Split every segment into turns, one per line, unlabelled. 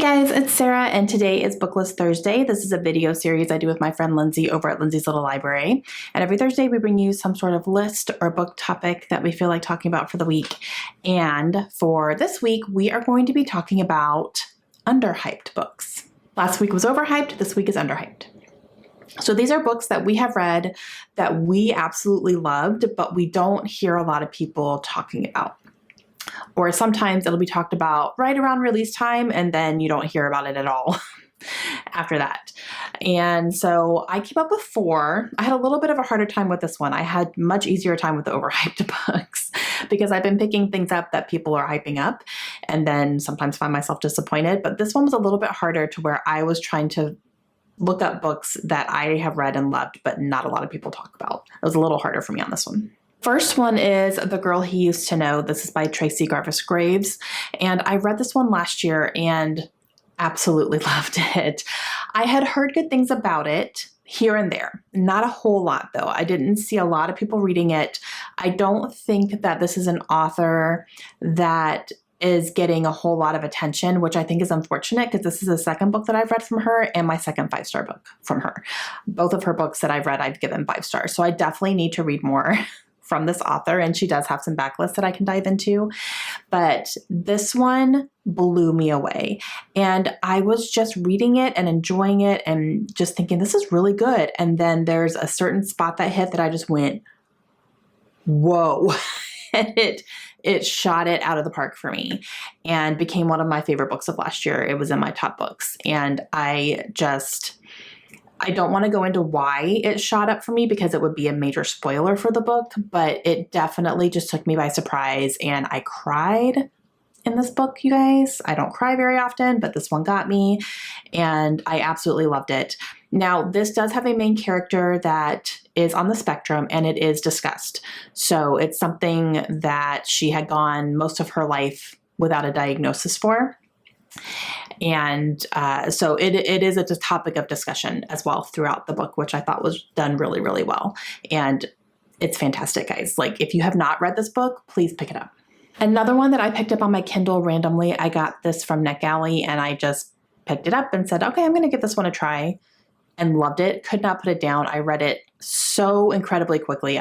Guys, it's Sarah and today is BookList Thursday. This is a video series I do with my friend Lindsey over at Lindsey's Little Library. And every Thursday we bring you some sort of list or book topic that we feel like talking about for the week. And for this week, we are going to be talking about underhyped books. Last week was overhyped, this week is underhyped. So these are books that we have read that we absolutely loved, but we don't hear a lot of people talking about. Or sometimes it'll be talked about right around release time and then you don't hear about it at all after that. And so I came up with 4. I had a little bit of a harder time with this one. I had much easier time with the overhyped books because I've been picking things up that people are hyping up and then sometimes find myself disappointed. But this one was a little bit harder to where I was trying to look up books that I have read and loved, but not a lot of people talk about. It was a little harder for me on this one. First one is The Girl He Used to Know. This is by Tracy Garvis Graves. And I read this one last year and absolutely loved it. I had heard good things about it here and there. Not a whole lot though. I didn't see a lot of people reading it. I don't think that this is an author that is getting a whole lot of attention, which I think is unfortunate because this is the second book that I've read from her and my second 5-star book from her. Both of her books that I've read, I've given 5 stars. So I definitely need to read more from this author, and she does have some backlists that I can dive into. But this one blew me away. And I was just reading it and enjoying it and just thinking, this is really good. And then there's a certain spot that hit that I just went, whoa. And it shot it out of the park for me and became one of my favorite books of last year. It was in my top books. And I don't want to go into why it shot up for me because it would be a major spoiler for the book, but it definitely just took me by surprise and I cried in this book, you guys. I don't cry very often, but this one got me and I absolutely loved it. Now, this does have a main character that is on the spectrum and it is discussed. So it's something that she had gone most of her life without a diagnosis for. And so it is a topic of discussion as well throughout the book, which I thought was done really, really well. And it's fantastic, guys. Like, if you have not read this book, please pick it up. Another one that I picked up on my Kindle randomly, I got this from NetGalley and I just picked it up and said, okay, I'm going to give this one a try, and loved it. Could not put it down. I read it so incredibly quickly.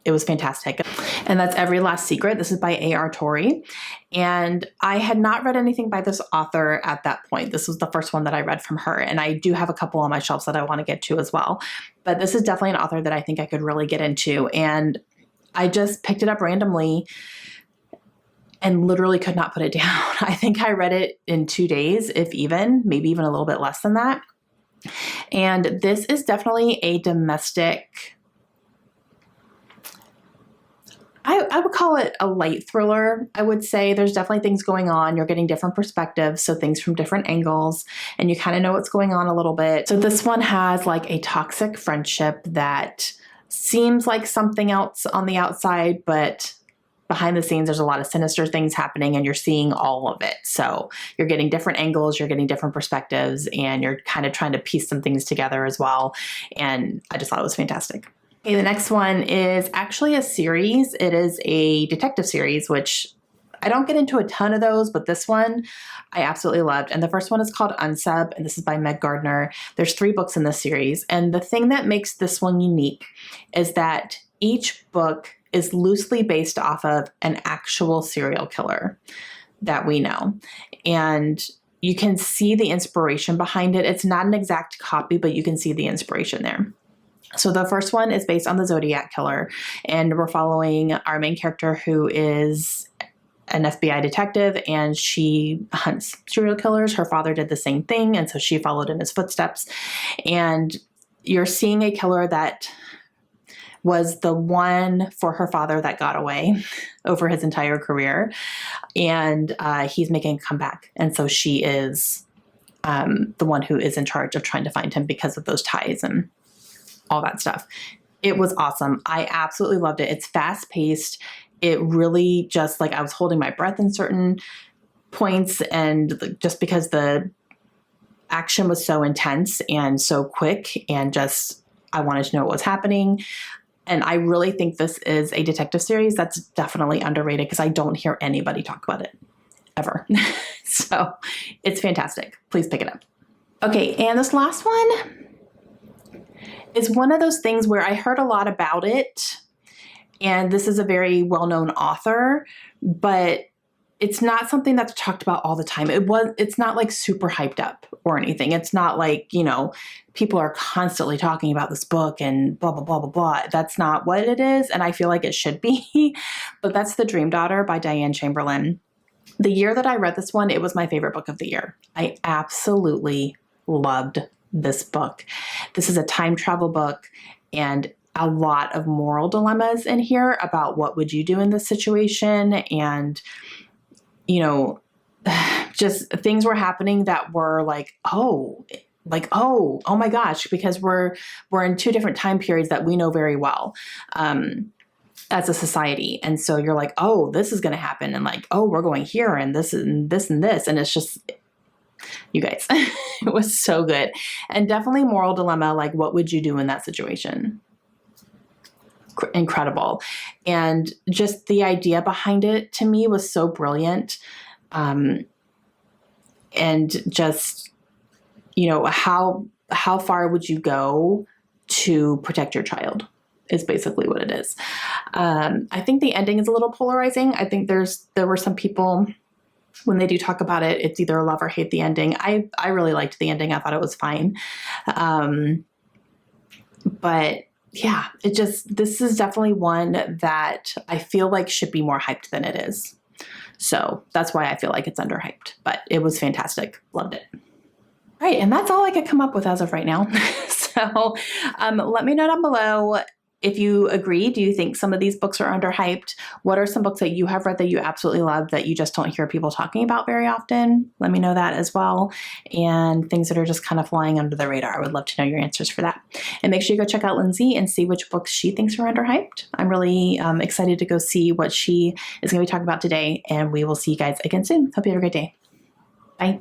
It was fantastic. And that's Every Last Secret. This is by A.R. Torrey. And I had not read anything by this author at that point. This was the first one that I read from her. And I do have a couple on my shelves that I want to get to as well. But this is definitely an author that I think I could really get into. And I just picked it up randomly and literally could not put it down. I think I read it in 2 days, if even, maybe even a little bit less than that. And this is definitely a domestic, I would call it a light thriller. I would say there's definitely things going on. You're getting different perspectives, so things from different angles, and you kind of know what's going on a little bit. So this one has like a toxic friendship that seems like something else on the outside, but behind the scenes, there's a lot of sinister things happening and you're seeing all of it. So you're getting different angles, you're getting different perspectives, and you're kind of trying to piece some things together as well. And I just thought it was fantastic. Okay, the next one is actually a series. It is a detective series, which I don't get into a ton of those, but this one I absolutely loved. And the first one is called Unsub, and this is by Meg Gardner. There's 3 books in this series. And the thing that makes this one unique is that each book is loosely based off of an actual serial killer that we know. And you can see the inspiration behind it. It's not an exact copy, but you can see the inspiration there. So the first one is based on the Zodiac Killer, and we're following our main character who is an FBI detective and she hunts serial killers. Her father did the same thing, and so she followed in his footsteps. And you're seeing a killer that was the one for her father that got away over his entire career. And he's making a comeback. And so she is the one who is in charge of trying to find him because of those ties and all that stuff. It was awesome. I absolutely loved it. It's fast paced. It really just, like, I was holding my breath in certain points, and just because the action was so intense and so quick, and just, I wanted to know what was happening. And I really think this is a detective series that's definitely underrated because I don't hear anybody talk about it ever. So it's fantastic. Please pick it up. Okay, and this last one is one of those things where I heard a lot about it, and this is a very well-known author, but it's not something that's talked about all the time. It's not like super hyped up or anything. It's not like, you know, people are constantly talking about this book and blah, blah, blah, blah, blah. That's not what it is. And I feel like it should be, but that's The Dream Daughter by Diane Chamberlain. The year that I read this one, it was my favorite book of the year. I absolutely loved this book. This is a time travel book and a lot of moral dilemmas in here about what would you do in this situation, and you know, just things were happening that were like, oh my gosh, because we're in two different time periods that we know very well as a society. And so you're like, oh, this is going to happen. And like, oh, we're going here and this and this and this. And it's just, you guys, it was so good. And definitely moral dilemma. Like, what would you do in that situation? Incredible. And just the idea behind it to me was so brilliant. And just, you know, how far would you go to protect your child is basically what it is. I think the ending is a little polarizing. I think there were some people, when they do talk about it, it's either love or hate the ending. I really liked the ending. I thought it was fine. But yeah, this is definitely one that I feel like should be more hyped than it is. So that's why I feel like it's underhyped, but it was fantastic. Loved it. All right. And that's all I could come up with as of right now. So let me know down below if you agree. Do you think some of these books are underhyped? What are some books that you have read that you absolutely love that you just don't hear people talking about very often? Let me know that as well. And things that are just kind of flying under the radar. I would love to know your answers for that. And make sure you go check out Lindsey and see which books she thinks are underhyped. I'm really excited to go see what she is going to be talking about today. And we will see you guys again soon. Hope you have a great day. Bye.